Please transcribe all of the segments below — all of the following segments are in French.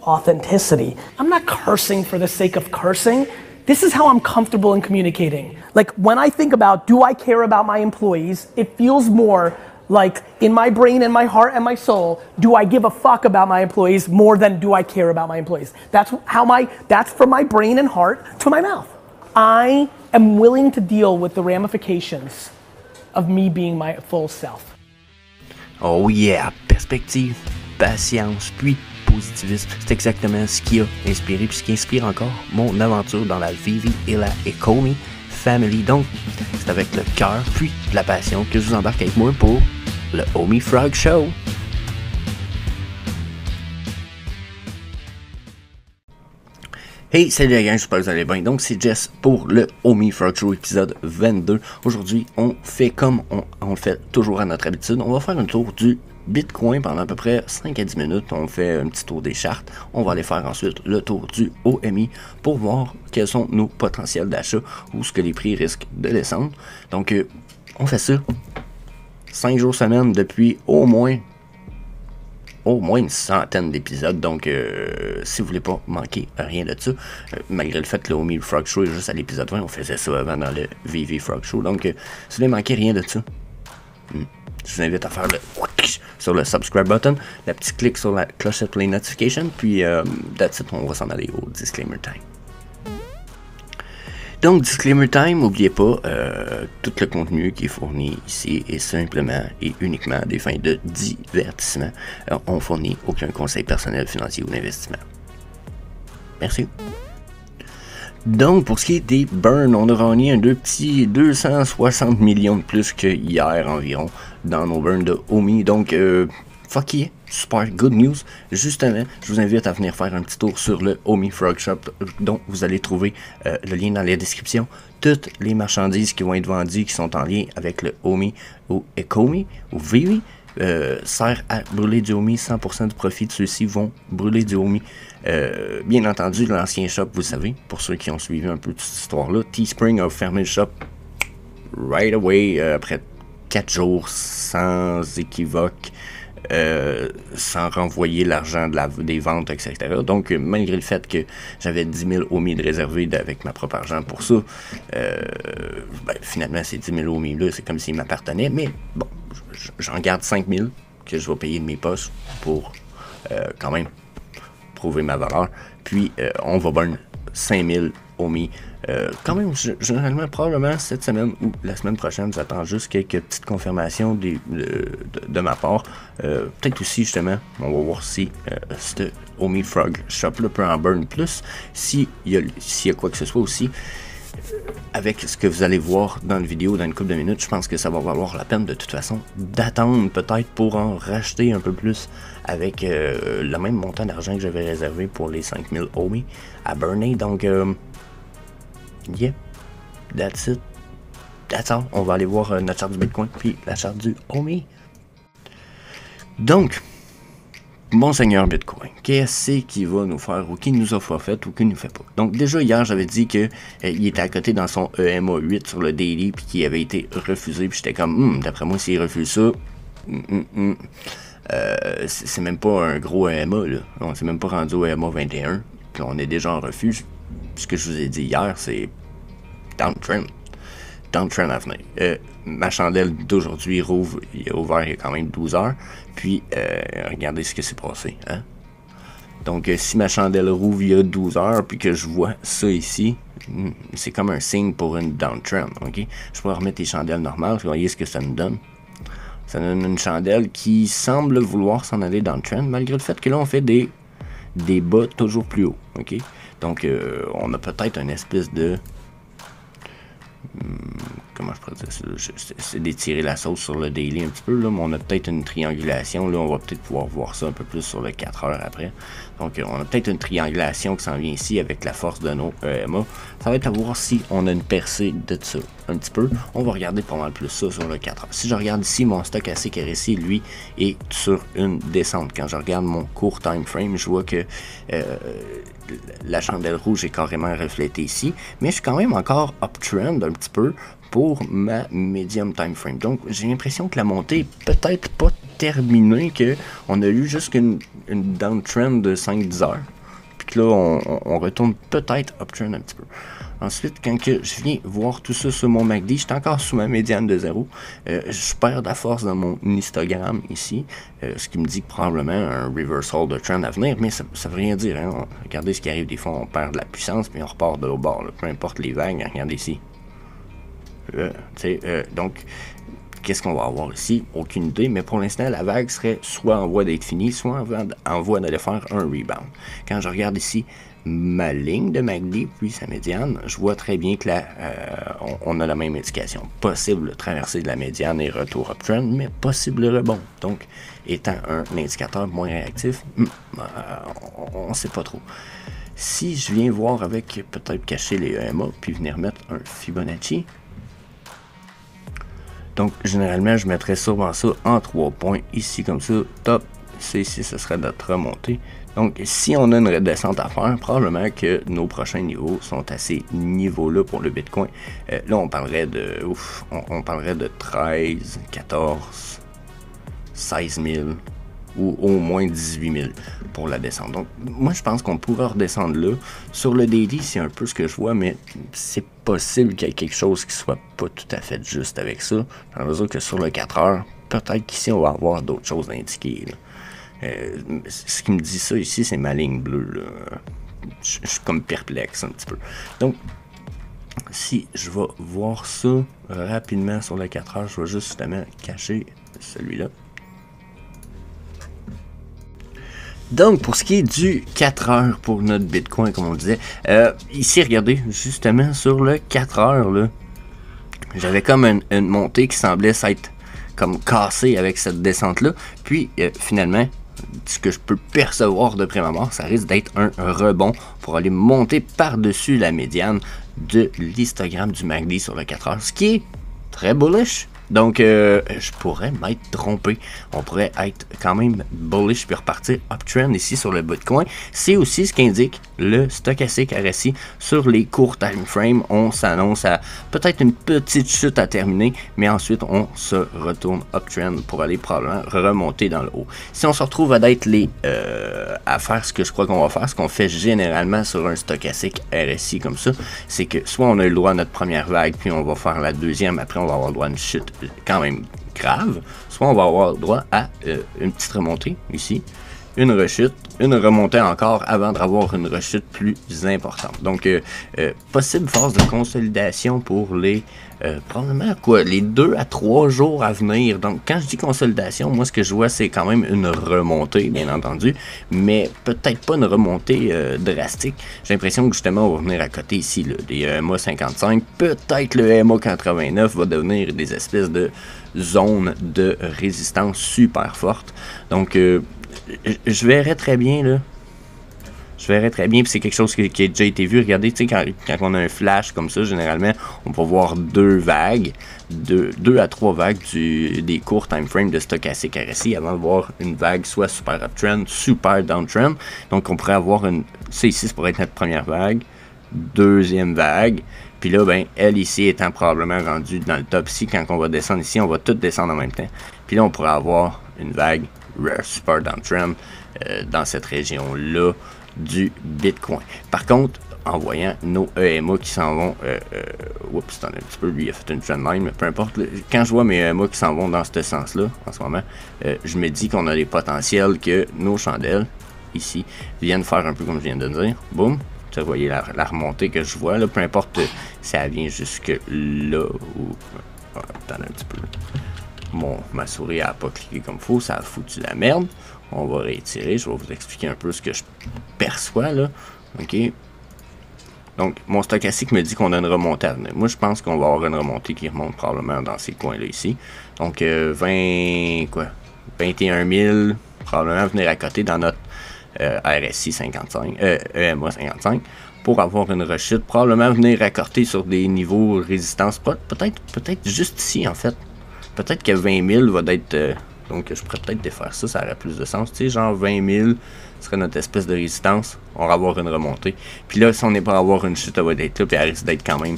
authenticity. I'm not cursing for the sake of cursing. This is how I'm comfortable in communicating. Like when I think about, do I care about my employees? It feels more like in my brain and my heart and my soul, do I give a fuck about my employees more than do I care about my employees? That's from my brain and heart to my mouth. I am willing to deal with the ramifications of me being my full self. Oh yeah, perspective, patience, puis positivisme, c'est exactement ce qui a inspiré puis ce qui inspire encore mon aventure dans la Vivi et la Ecomi Family. Donc, c'est avec le cœur puis de la passion que je vous embarque avec moi pour le Homie Frog Show. Hey, salut les gars, j'espère que vous allez bien. Donc, c'est Jess pour le Homie Frog Show épisode 22. Aujourd'hui, on fait comme on le fait toujours à notre habitude. On va faire un tour du Bitcoin pendant à peu près 5 à 10 minutes. On fait un petit tour des chartes. On va aller faire ensuite le tour du OMI pour voir quels sont nos potentiels d'achat ou ce que les prix risquent de descendre. Donc, on fait ça 5 jours semaine depuis au moins une centaine d'épisodes. Donc, si vous voulez pas manquer rien de ça, malgré le fait que le Homie Frog Show est juste à l'épisode 20, on faisait ça avant dans le VV Frog Show. Donc, si vous voulez manquer rien de ça, je vous invite à faire le sur le subscribe button, le petit clic sur la clochette pour les notifications, puis that's it, on va s'en aller au disclaimer time. Donc, disclaimer time, n'oubliez pas, tout le contenu qui est fourni ici est simplement et uniquement à des fins de divertissement. On fournit aucun conseil personnel, financier ou d'investissement. Merci. Donc, pour ce qui est des burns, on a rogné un petit 260 millions de plus que hier environ dans nos burns de Homie. Donc, fuck yeah, super good news. Justement, je vous invite à venir faire un petit tour sur le Homie Frog Shop, dont vous allez trouver le lien dans la description. Toutes les marchandises qui vont être vendues, qui sont en lien avec le Homie ou Ecomi ou Vivi, sert à brûler du Homie. 100% du profit de ceux-ci vont brûler du Homie. Bien entendu, l'ancien shop, vous savez, pour ceux qui ont suivi un peu toute cette histoire-là, Teespring a fermé le shop right away après 4 jours sans équivoque, sans renvoyer l'argent des ventes, etc. Donc, malgré le fait que j'avais 10 000 Homie de réservés avec ma propre argent pour ça, finalement, ces 10 000 Homie-là, c'est comme s'ils m'appartenaient, mais bon, j'en garde 5 000 que je vais payer de mes poches pour quand même prouver ma valeur. Puis, on va burn 5 000 Homie. Quand même, généralement, probablement cette semaine ou la semaine prochaine, j'attends juste quelques petites confirmations de ma part. Peut-être aussi, justement, on va voir si ce Homie Frog Shop-là peut en burn plus. S'il y a quoi que ce soit aussi, avec ce que vous allez voir dans la vidéo dans une couple de minutes, je pense que ça va valoir la peine de toute façon d'attendre peut-être pour en racheter un peu plus avec le même montant d'argent que j'avais réservé pour les 5000 Homie à burner. Donc, yeah, that's it. That's all. On va aller voir notre charte du Bitcoin puis la charte du Homie. Donc, bon seigneur Bitcoin, qu'est-ce qu'il va nous faire ou qu'il nous a fait ou qu'il nous fait pas? Donc déjà hier j'avais dit que il était à côté dans son EMA 8 sur le daily puis qu'il avait été refusé, puis j'étais comme d'après moi s'il refuse ça, c'est même pas un gros EMA là, on s'est même pas rendu au EMA 21, puis on est déjà en refus. Ce que je vous ai dit hier, c'est downtrend à venir. Ma chandelle d'aujourd'hui rouvre, il est ouvert il y a quand même 12 heures. Puis, regardez ce que c'est passé. Hein? Donc, si ma chandelle rouvre il y a 12 heures, puis que je vois ça ici, c'est comme un signe pour une downtrend. Okay? Je pourrais remettre les chandelles normales, vous voyez ce que ça nous donne. Ça donne une chandelle qui semble vouloir s'en aller downtrend, malgré le fait que là, on fait des bas toujours plus hauts. Okay? Donc, on a peut-être une espèce de... comment je pourrais dire ça? C'est d'étirer la sauce sur le daily un petit peu, là, mais on a peut-être une triangulation. Là, on va peut-être pouvoir voir ça un peu plus sur le 4 heures après. Donc, on a peut-être une triangulation qui s'en vient ici avec la force de nos EMA. Ça va être à voir si on a une percée de ça un petit peu. On va regarder pas mal plus ça sur le 4 heures. Si je regarde ici, mon stock assez caressé, lui, est sur une descente. Quand je regarde mon court time frame, je vois que la chandelle rouge est carrément reflétée ici, mais je suis quand même encore uptrend un petit peu pour ma medium time frame. Donc j'ai l'impression que la montée est peut-être pas terminée, qu'on a eu juste une downtrend de 5-10 heures. là, on retourne peut-être uptrend un petit peu. Ensuite, quand que je viens voir tout ça sur mon MACD, je suis encore sous ma médiane de 0. Je perds de la force dans mon histogramme ici, ce qui me dit que probablement un reversal de trend à venir, mais ça veut rien dire. Hein? Regardez ce qui arrive, des fois on perd de la puissance, puis on repart de l'autre bord, là. Peu importe les vagues, regardez ici. Donc, qu'est-ce qu'on va avoir ici? Aucune idée, mais pour l'instant, la vague serait soit en voie d'être finie, soit en voie d'aller faire un rebound. Quand je regarde ici ma ligne de MACD, puis sa médiane, je vois très bien que là, on a la même indication. Possible traversée de la médiane et retour uptrend, mais possible rebond. Donc, étant un indicateur moins réactif, on ne sait pas trop. Si je viens voir avec peut-être cacher les EMA, puis venir mettre un Fibonacci, donc généralement je mettrais sûrement ça en 3 points, ici comme ça, top, ici ce serait notre remontée. Donc si on a une redescente à faire, probablement que nos prochains niveaux sont à ces niveaux-là pour le Bitcoin. Là on parlerait de, on parlerait de 13, 14, 16 000, ou au moins 18 000 pour la descente. Donc, moi, je pense qu'on pourra redescendre là. Sur le daily, c'est un peu ce que je vois, mais c'est possible qu'il y ait quelque chose qui soit pas tout à fait juste avec ça. Dans la mesure que sur le 4 heures, peut-être qu'ici, on va avoir d'autres choses indiquées. Ce qui me dit ça ici, c'est ma ligne bleue. Là. Je suis comme perplexe un petit peu. Donc, si je vais voir ça rapidement sur le 4 heures, je vais justement cacher celui-là. Donc, pour ce qui est du 4 heures pour notre Bitcoin, comme on disait, ici, regardez, justement, sur le 4 heures, là, j'avais comme une montée qui semblait s'être comme cassée avec cette descente-là. Puis, finalement, ce que je peux percevoir de prime abord, ça risque d'être un rebond pour aller monter par-dessus la médiane de l'histogramme du MACD sur le 4 heures, ce qui est très bullish. Donc, je pourrais m'être trompé. On pourrait être quand même bullish puis repartir uptrend ici sur le Bitcoin. C'est aussi ce qu'indique le stochastique RSI sur les courts time frames. On s'annonce à peut-être une petite chute à terminer, mais ensuite on se retourne uptrend pour aller probablement remonter dans le haut. Si on se retrouve à être à faire ce que je crois qu'on va faire, ce qu'on fait généralement sur un stochastique RSI comme ça, c'est que soit on a le droit à notre première vague, puis on va faire la deuxième, après on va avoir le droit à une chute quand même grave, soit on va avoir droit à une petite remontée ici, une rechute, une remontée encore avant d'avoir une rechute plus importante. Donc, possible phase de consolidation pour les probablement les 2 à 3 jours à venir. Donc, quand je dis consolidation, moi ce que je vois c'est quand même une remontée, bien entendu, mais peut-être pas une remontée drastique. J'ai l'impression que justement on va venir à côté ici, là, des EMA 55, peut-être le EMA 89 va devenir des espèces de zones de résistance super fortes. Donc, je verrais très bien, là. Je verrais très bien, puis c'est quelque chose qui a déjà été vu. Regardez, tu sais, quand on a un flash comme ça, généralement, on peut voir 2 vagues, 2 à 3 vagues des courts time frames de stochastique RSI avant de voir une vague soit super uptrend, super downtrend. Donc, on pourrait avoir ça ici, ça pourrait être notre première vague, deuxième vague. Puis là, ben, elle ici étant probablement rendue dans le top ici, quand on va descendre ici, on va tout descendre en même temps. Puis là, on pourrait avoir une vague super downtrend dans cette région-là du Bitcoin. Par contre, en voyant nos EMA qui s'en vont, oups, c'est un petit peu, lui il a fait une trendline, mais peu importe, quand je vois mes EMA qui s'en vont dans ce sens-là, en ce moment, je me dis qu'on a les potentiels que nos chandelles, ici, viennent faire un peu comme je viens de dire. Boum! Vous voyez la remontée que je vois, là, peu importe si ça vient jusque là ou... attendez un petit peu. Bon, ma souris n'a pas cliqué comme il faut, ça a foutu la merde. On va réitérer, je vais vous expliquer un peu ce que je perçois là. OK. Donc, mon stochastique me dit qu'on a une remontée à venir. Moi, je pense qu'on va avoir une remontée qui remonte probablement dans ces coins-là ici. Donc, 21 000, probablement venir à côté dans notre RSI 55, EMA 55, pour avoir une rechute, probablement venir raccorder sur des niveaux de résistance, peut-être juste ici en fait. Peut-être que 20 000 va être... donc je pourrais peut-être défaire ça, ça aurait plus de sens. Tu sais, genre 20 000, serait notre espèce de résistance, on va avoir une remontée. Puis là, si on n'est pas à avoir une chute, elle va être là, puis elle risque d'être quand même,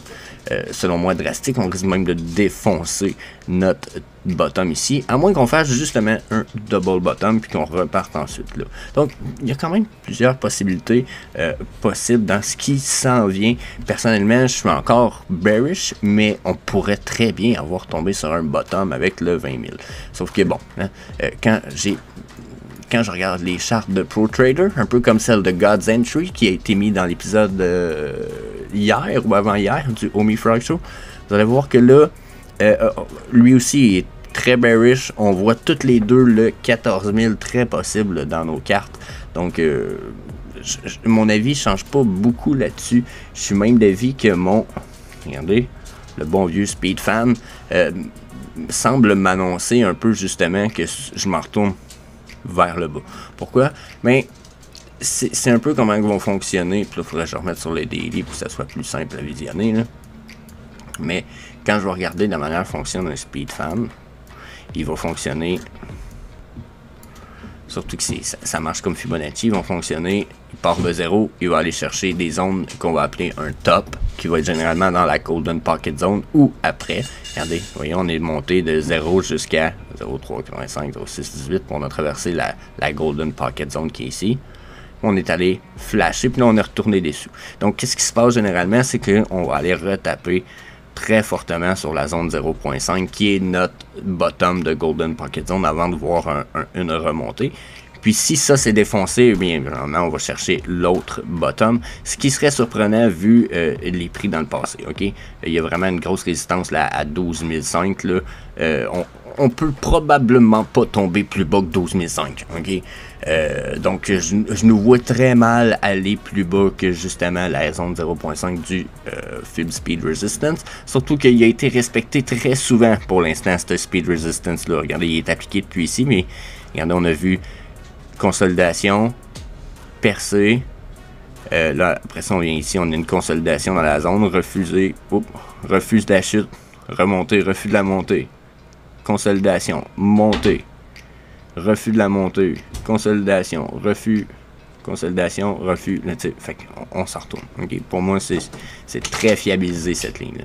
selon moi, drastique. On risque même de défoncer notre bottom ici, à moins qu'on fasse justement un double bottom, puis qu'on reparte ensuite là. Donc, il y a quand même plusieurs possibilités possibles dans ce qui s'en vient. Personnellement, je suis encore bearish, mais on pourrait très bien avoir tombé sur un bottom avec le 20 000. Sauf que bon, hein, quand je regarde les chartes de Pro Trader, un peu comme celle de God's Entry qui a été mis dans l'épisode hier ou avant-hier du Omi Frog Show, vous allez voir que là, lui aussi est très bearish. On voit toutes les deux le 14 000 très possible dans nos cartes. Donc, mon avis ne change pas beaucoup là-dessus. Je suis même d'avis que regardez, le bon vieux Speed Fan semble m'annoncer un peu justement que je m'en retourne vers le bas. Pourquoi? Mais c'est un peu comment ils vont fonctionner. Puis là, il faudrait que je remette sur les daily pour que ça soit plus simple à visionner. Là. Mais quand je vais regarder de la manière dont fonctionne un Speed Fan, il va fonctionner, surtout que ça marche comme Fibonacci, ils vont fonctionner, il part de 0, il va aller chercher des zones qu'on va appeler un top, qui va être généralement dans la Golden Pocket Zone ou après. Regardez, voyez, on est monté de 0 jusqu'à 0,385, 0,618, pour on a traversé la Golden Pocket Zone qui est ici. On est allé flasher, puis là on est retourné dessus. Donc qu'est-ce qui se passe généralement, c'est qu'on va aller retaper très fortement sur la zone 0.5 qui est notre bottom de Golden Pocket Zone avant de voir une remontée. Puis si ça s'est défoncé, eh bien évidemment on va chercher l'autre bottom, ce qui serait surprenant vu les prix dans le passé. Ok, il y a vraiment une grosse résistance là à 12 500 là. On peut probablement pas tomber plus bas que 12 500. Ok, donc je nous vois très mal aller plus bas que justement la zone 0.5 du Fib Speed Resistance. Surtout qu'il a été respecté très souvent pour l'instant, ce Speed Resistance là. Regardez, il est appliqué depuis ici, mais regardez, on a vu consolidation, percée. Là, après ça, on vient ici, on a une consolidation dans la zone, refusé, refuse de la chute, remontée, refus de la montée, consolidation, montée, refus de la montée, consolidation, refus, consolidation, refus. Là, fait qu'on s'en retourne. Okay? Pour moi, c'est très fiabilisé cette ligne-là.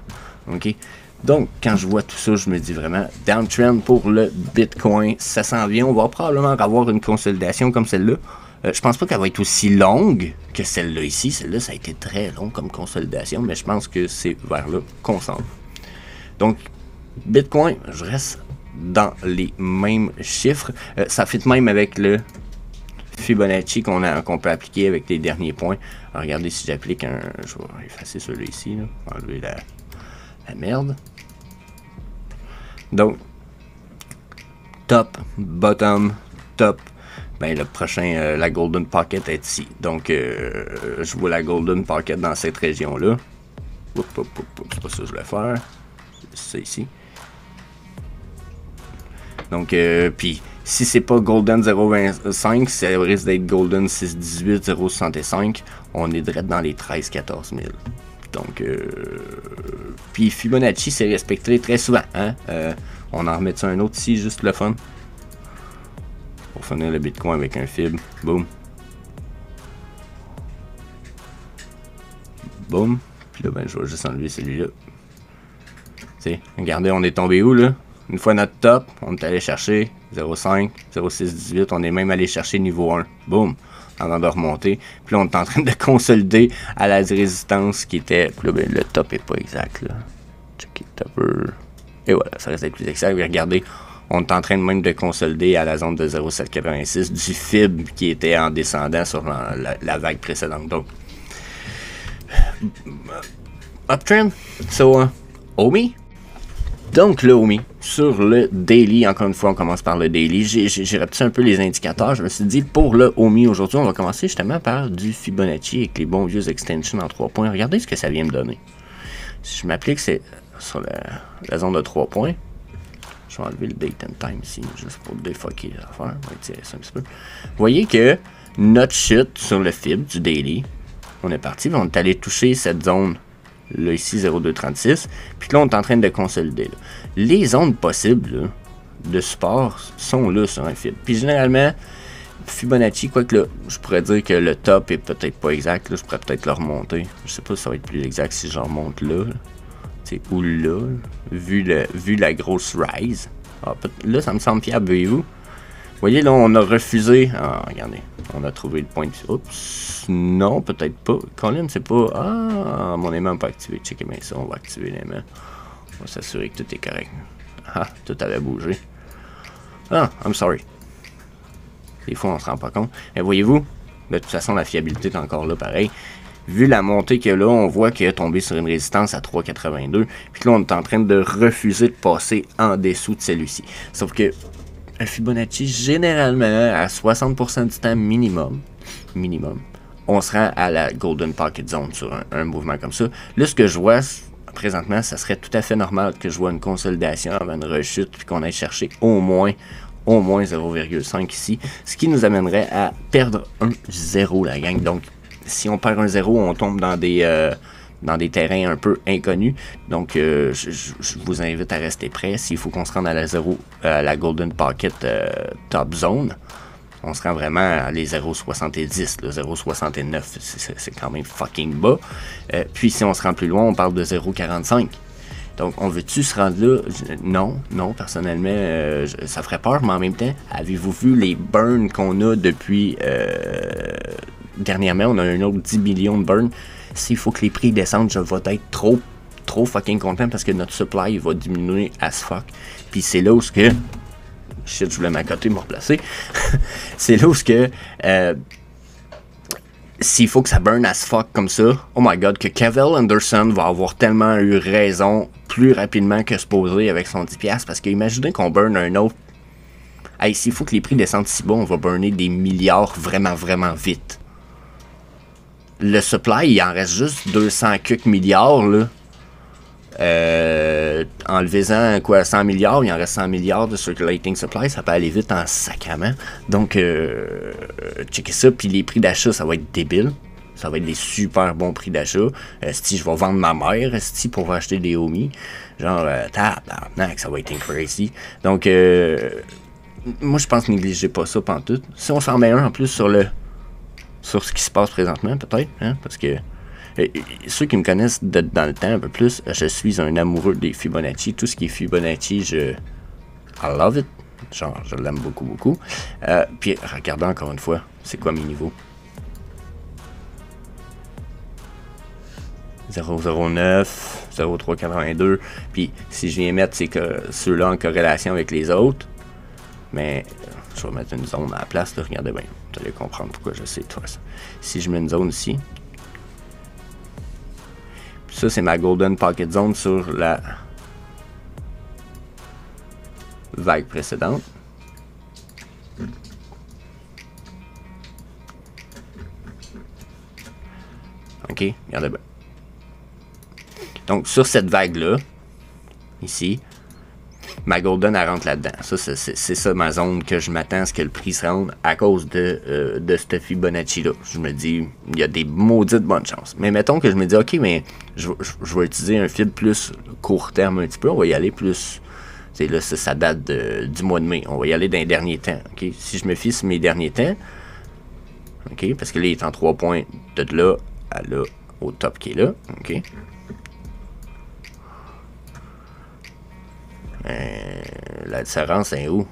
Okay? Donc, quand je vois tout ça, je me dis vraiment, downtrend pour le Bitcoin, ça s'en vient. On va probablement avoir une consolidation comme celle-là. Je pense pas qu'elle va être aussi longue que celle-là ici. Celle-là, ça a été très long comme consolidation, mais je pense que c'est vers là qu'on s'en va. Donc, Bitcoin, je reste dans les mêmes chiffres. Ça fit même avec le Fibonacci qu'on peut appliquer avec les derniers points. Alors, regardez si j'applique un... Je vais effacer celui-là ici, là, enlever la merde. Donc, top, bottom, top. Ben, le prochain, la Golden Pocket est ici. Donc, je vois la Golden Pocket dans cette région-là. C'est pas ça que je voulais faire. C'est ça ici. Donc, puis, si c'est pas Golden 0.25, ça risque d'être Golden 6.18, 0.65. On est direct dans les 13-14 000. Donc, puis Fibonacci c'est respecté très souvent. Hein? On en remet un autre ici, juste le fun. Pour finir le Bitcoin avec un fib. Boum. Boum. Puis là, ben, je vais juste enlever celui-là. T'sais, regardez, on est tombé où là? Une fois notre top, on est allé chercher 0.5, 0.618. On est même allé chercher niveau 1. Boum. Avant de remonter. Puis là, on est en train de consolider à la résistance qui était... Puis là, ben, le top est pas exact, là. Check it upper. Et voilà, ça reste plus exact. Mais regardez, on est en train de même de consolider à la zone de 0.786 du FIB qui était en descendant sur la vague précédente. Donc, uptrend. So, OMI. Donc, le OMI, sur le daily, encore une fois, on commence par le daily. J'ai repris un peu les indicateurs. Je me suis dit, pour le OMI aujourd'hui, on va commencer justement par du Fibonacci avec les bons vieux extensions en 3 points. Regardez ce que ça vient me donner. Si je m'applique sur la zone de 3 points, je vais enlever le date and time ici, juste pour défoquer l'affaire. On va tirer ça un petit peu. Vous voyez que notre chute sur le Fib du daily, on est parti, on est allé toucher cette zone là ici 0,236, puis là on est en train de consolider là. Les zones possibles là, de support sont là sur un fib. Puis généralement, Fibonacci, quoique là, je pourrais dire que le top est peut-être pas exact. Là, je pourrais peut-être le remonter. Je sais pas si ça va être plus exact si je remonte là. C'est où là, vu la grosse rise. Ah, là, ça me semble fiable, voyez-vous. Vous voyez, là, on a refusé. Ah, regardez, on a trouvé le point de... Oups, non, peut-être pas. Colin, c'est pas... Ah, mon aimant pas activé. Checkez bien ça, on va activer l'aimant. On va s'assurer que tout est correct. Ah, tout avait bougé. Ah, I'm sorry. Des fois, on se rend pas compte. Mais voyez-vous, de toute façon, la fiabilité est encore là, pareil. Vu la montée qu'il y a là, on voit qu'il est tombé sur une résistance à 3,82. Puis là, on est en train de refuser de passer en dessous de celui-ci. Sauf que un Fibonacci, généralement, à 60% du temps minimum, on se rend à la Golden Pocket Zone sur un mouvement comme ça. Là, ce que je vois présentement, ça serait tout à fait normal que je vois une consolidation avant une rechute, puis qu'on aille chercher au moins 0,5 ici, ce qui nous amènerait à perdre un 0, la gang. Donc, si on perd un 0, on tombe dans des terrains un peu inconnus. Donc, je vous invite à rester prêts. S'il faut qu'on se rende à la Golden Pocket Top Zone, on se rend vraiment à les 0,70, le 0,69, c'est quand même fucking bas. Puis, si on se rend plus loin, on parle de 0,45. Donc, on veut-tu se rendre là? Non, personnellement, ça ferait peur, mais en même temps, avez-vous vu les burns qu'on a depuis... dernièrement, on a un autre 10 millions de burns. S'il faut que les prix descendent, je vais être trop fucking content parce que notre supply va diminuer as fuck. Puis c'est là où ce que... Shit, je voulais m'accoter, me replacer. C'est là où ce que... s'il faut que ça burn as fuck comme ça, oh my god, que Cavell Anderson va avoir tellement eu raison plus rapidement que supposé avec son 10$, parce que imaginez qu'on burn un autre. Hey, s'il faut que les prix descendent si bas, on va burner des milliards vraiment, vraiment vite. Le supply, il en reste juste 200 quelques milliards, là. Enlevez-en quoi, 100 milliards, il en reste 100 milliards de circulating supply, ça peut aller vite en sacrament. Donc, checkez ça, puis les prix d'achat, ça va être débile. Ça va être des super bons prix d'achat. Si je vais vendre ma mère, si pour acheter des Omi, genre, tabarnak, ça va être crazy. Donc, moi, je pense négliger pas ça pantoute. Si on s'en met un en plus sur ce qui se passe présentement, peut-être, hein, parce que ceux qui me connaissent dans le temps un peu plus, je suis un amoureux des Fibonacci. Tout ce qui est Fibonacci, I love it. Genre, je l'aime beaucoup, beaucoup. Puis, regardez encore une fois, c'est quoi mes niveaux? 0,09, 0,382. Puis, si je viens mettre ceux-là en corrélation avec les autres, mais je vais mettre une zone à la place, là, regardez bien. Vous allez comprendre pourquoi je sais de toute façon. Si je mets une zone ici, ça, c'est ma Golden Pocket Zone sur la vague précédente. OK, regardez bien. Donc, sur cette vague-là, ici, ma Golden, elle rentre là-dedans. Ça, c'est ça ma zone que je m'attends à ce que le prix se rende à cause de ce Fibonacci-là. Je me dis, il y a des maudites bonnes chances. Mais mettons que je me dis, OK, mais je vais utiliser un fil plus court terme un petit peu. On va y aller plus... C'est là, ça date du mois de mai. On va y aller dans les derniers temps. OK? Si je me fie sur mes derniers temps, OK? Parce que là, il est en 3 points de là à là, au top qui est là. OK? La différence est où?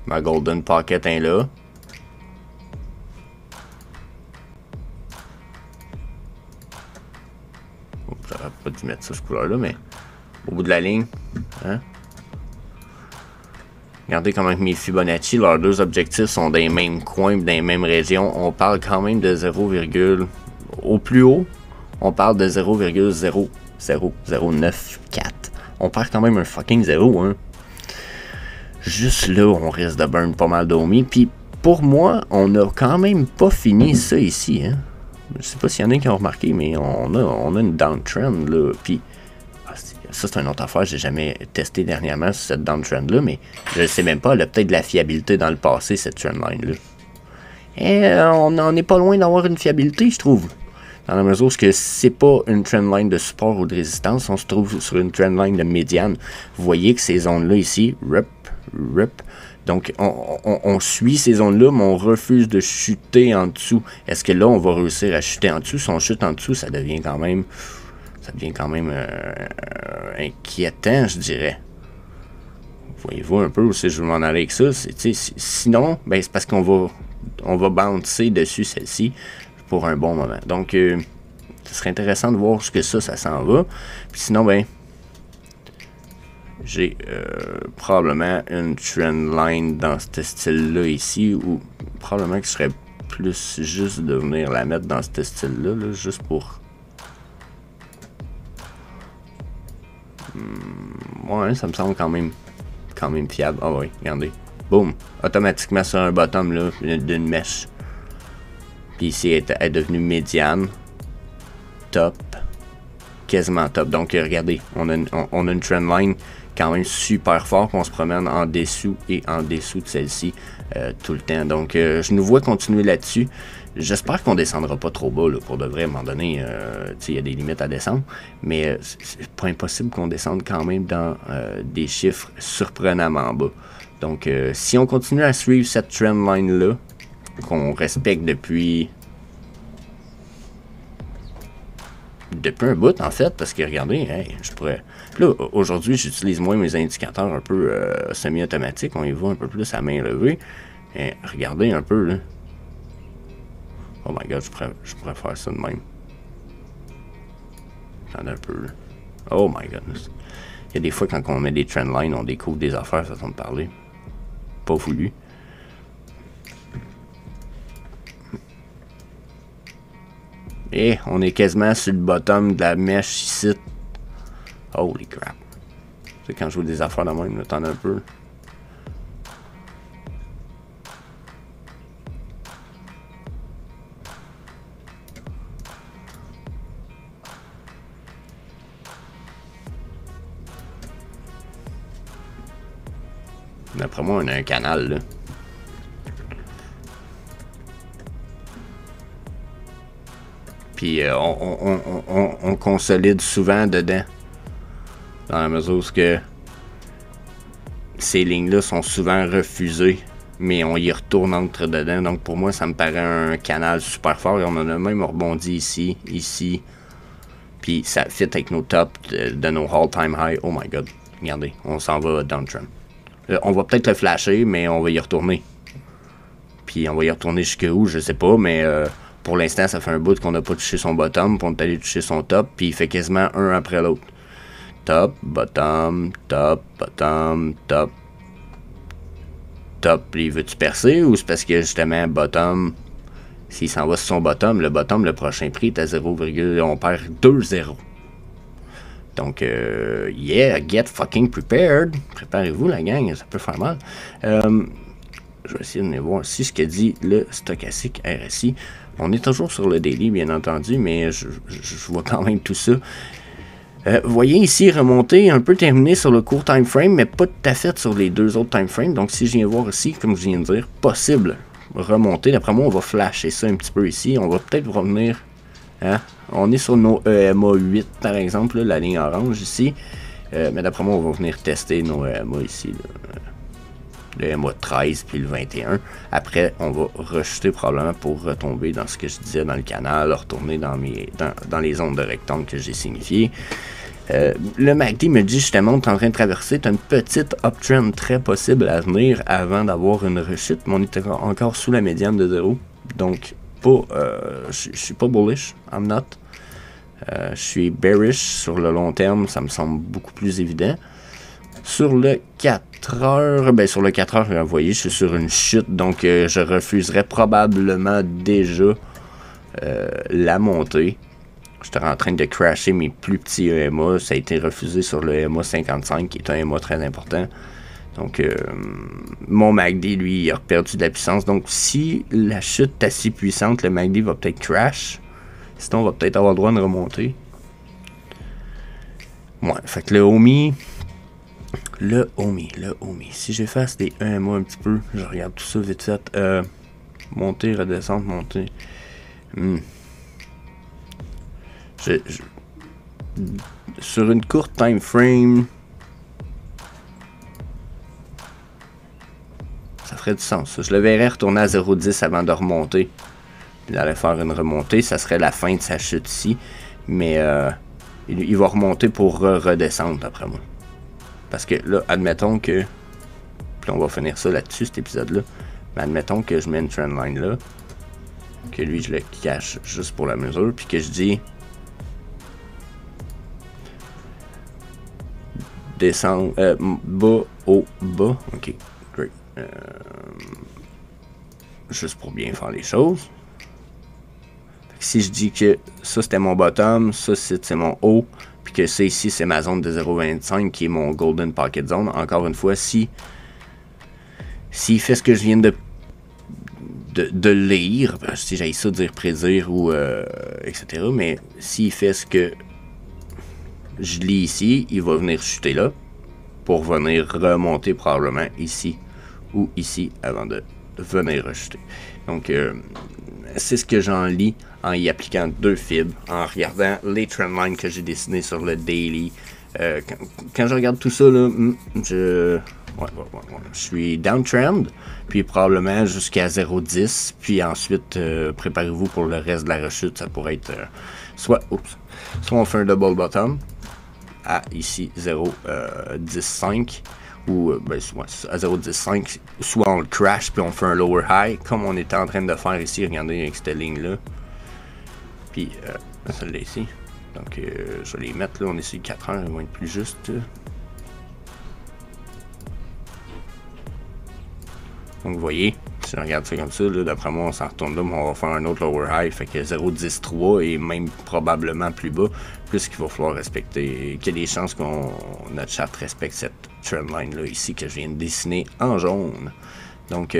Ma Golden Pocket est là. J'aurais pas dû mettre ça ce couleur là, mais au bout de la ligne, hein? Regardez comment mes Fibonacci, leurs deux objectifs sont dans les mêmes coins, dans les mêmes régions. On parle quand même de 0, au plus haut, on parle de 0,00094. On perd quand même un fucking 0, hein. Juste là, on risque de burn pas mal d'Omi. Puis pour moi, on a quand même pas fini ça ici, hein. Je sais pas s'il y en a qui ont remarqué, mais on a une downtrend, là. Puis ça, c'est une autre affaire. J'ai jamais testé dernièrement sur cette downtrend-là, mais je sais même pas. Elle a peut-être de la fiabilité dans le passé, cette trendline-là. Et on n'en est pas loin d'avoir une fiabilité, je trouve. Dans la mesure où c'est pas une trendline de support ou de résistance, on se trouve sur une trendline de médiane. Vous voyez que ces zones-là ici, Donc, on suit ces zones-là, mais on refuse de chuter en dessous. Est-ce que là, on va réussir à chuter en dessous? Si on chute en dessous, ça devient quand même inquiétant, je dirais. Voyez-vous un peu où je veux m'en aller avec ça? Sinon, ben, c'est parce qu'on va bouncer dessus celle-ci pour un bon moment. Donc, ce serait intéressant de voir ce que ça s'en va. Puis sinon, ben, j'ai probablement une trend line dans ce style-là ici, ou probablement que ce serait plus juste de venir la mettre dans ce style-là, là, juste pour... ouais, ça me semble quand même fiable. Ah oui, regardez. Boum! Automatiquement sur un bottom là, d'une mèche. Puis ici, elle est devenue médiane. Top. Quasiment top. Donc, regardez, on a une trend line quand même super fort. On se promène en dessous et en dessous de celle-ci tout le temps. Donc, je nous vois continuer là-dessus. J'espère qu'on descendra pas trop bas, là, pour de vrai. À un moment donné, il y a des limites à descendre. Mais c'est pas impossible qu'on descende quand même dans des chiffres surprenamment bas. Donc, si on continue à suivre cette trend line-là, qu'on respecte depuis un bout, en fait, parce que regardez, hey, je pourrais... Là, aujourd'hui, j'utilise moins mes indicateurs un peu semi-automatiques. On y va un peu plus à main levée. Et regardez un peu, là. Oh my god, je pourrais faire ça de même. Attendez un peu, là. Oh my goodness. Il y a des fois, quand on met des trendlines, on découvre des affaires, façon de parler. Pas voulu. Et on est quasiment sur le bottom de la mèche ici. Holy crap. C'est quand je vois des affaires de même, là, attendez un peu. D'après moi, on a un canal, là. Puis on consolide souvent dedans. Dans la mesure où ces lignes-là sont souvent refusées, mais on y retourne entre dedans. Donc pour moi, ça me paraît un canal super fort. Et on en a même rebondi ici, ici. Puis ça fit avec nos tops de nos all-time high. Oh my god. Regardez, on s'en va downtrend. On va peut-être le flasher, mais on va y retourner. Puis on va y retourner jusqu'où, je sais pas, mais pour l'instant, ça fait un bout qu'on n'a pas touché son bottom, puis on est allé toucher son top, puis il fait quasiment un après l'autre. Top, bottom, top, bottom, top. Top, puis veux-tu percer, ou c'est parce que justement, bottom, s'il s'en va sur son bottom, le prochain prix est à 0, on perd 2-0. Donc, yeah, get fucking prepared. Préparez-vous, la gang, ça peut faire mal. Je vais essayer de voir ici ce que dit le stochastique RSI. On est toujours sur le daily, bien entendu, mais je vois quand même tout ça. Vous voyez ici remonter, un peu terminé sur le court time frame, mais pas tout à fait sur les deux autres time frames. Donc, si je viens voir ici, comme je viens de dire, possible remonter. D'après moi, on va flasher ça un petit peu ici. On va peut-être revenir... Hein? On est sur nos EMA 8 par exemple, là, la ligne orange ici. Mais d'après moi, on va venir tester nos EMA ici. Là. Le EMA 13 puis le 21. Après, on va rejeter probablement pour retomber dans ce que je disais dans le canal, retourner dans les zones de rectangle que j'ai signifiées. Le MACD me dit justement, tu es en train de traverser, tu as une petite uptrend très possible à venir avant d'avoir une rechute, mais on est encore sous la médiane de 0. Donc, je suis pas bullish, I'm not. Je suis bearish sur le long terme, ça me semble beaucoup plus évident. Sur le 4 heures, sur le 4 heures, vous voyez, je suis sur une chute, donc je refuserais probablement déjà la montée. J'étais en train de crasher mes plus petits EMA, ça a été refusé sur le EMA 55, qui est un EMA très important. Donc, mon MACD, lui, il a perdu de la puissance. Donc, si la chute est assez puissante, le MACD va peut-être crash. Sinon, on va peut-être avoir le droit de remonter. Ouais, fait que le OMI. Si j'efface les EMA un petit peu, je regarde tout ça vite fait. Monter, redescendre, monter. Sur une courte time frame. ferait du sens. Je le verrais retourner à 0,10 avant de remonter. Il allait faire une remontée, ça serait la fin de sa chute ici. Mais il va remonter pour redescendre d'après moi. Parce que là, admettons que... Puis on va finir ça là-dessus, cet épisode-là. Mais admettons que je mets une trendline là. Que lui, je le cache juste pour la mesure. Puis que je dis... Descendre... bas, haut, bas. Ok, great. Juste pour bien faire les choses. Si je dis que ça c'était mon bottom, ça c'est mon haut, puis que ça ici c'est ma zone de 0.25 qui est mon golden pocket zone, encore une fois, s'il fait ce que je viens de lire, si j'ai ça dire prédire ou etc., mais s'il fait ce que je lis ici, il va venir chuter là pour venir remonter probablement ici ou ici avant de venir rechuter. Donc c'est ce que j'en lis en y appliquant 2 fibres, en regardant les trendlines que j'ai dessinées sur le daily. Quand je regarde tout ça, là, je suis downtrend, puis probablement jusqu'à 0,10, puis ensuite, préparez-vous pour le reste de la rechute. Ça pourrait être soit on fait un double bottom à ici 0,15, ou à 0,15, soit on le crash puis on fait un lower high comme on était en train de faire ici, regardez avec cette ligne là, puis celle-là ici, donc je vais les mettre là, on est sur 4 heures, ils vont être plus justes. Donc vous voyez, si on regarde ça comme ça, d'après moi on s'en retourne là, mais on va faire un autre lower high, fait que 0,13 et même probablement plus bas, plus qu'il va falloir respecter, qu'il y a des chances qu'on notre chart respecte cette trendline là ici que je viens de dessiner en jaune. Donc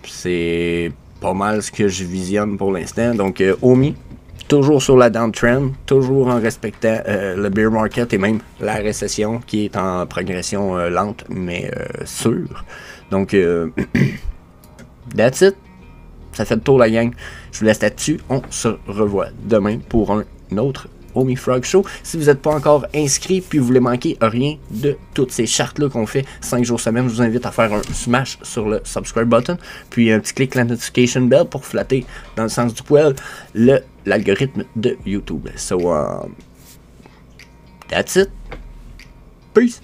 c'est pas mal ce que je visionne pour l'instant. Donc OMI, toujours sur la downtrend, toujours en respectant le bear market et même la récession qui est en progression lente mais sûre. Donc that's it. Ça fait le tour la gang. Je vous laisse là-dessus. On se revoit demain pour un autre OMI Frog Show. Si vous n'êtes pas encore inscrit puis vous voulez manquer rien de toutes ces chartes-là qu'on fait 5 jours semaine, je vous invite à faire un smash sur le subscribe button, puis un petit clic la notification bell pour flatter dans le sens du poil l'algorithme de YouTube. So, that's it. Peace.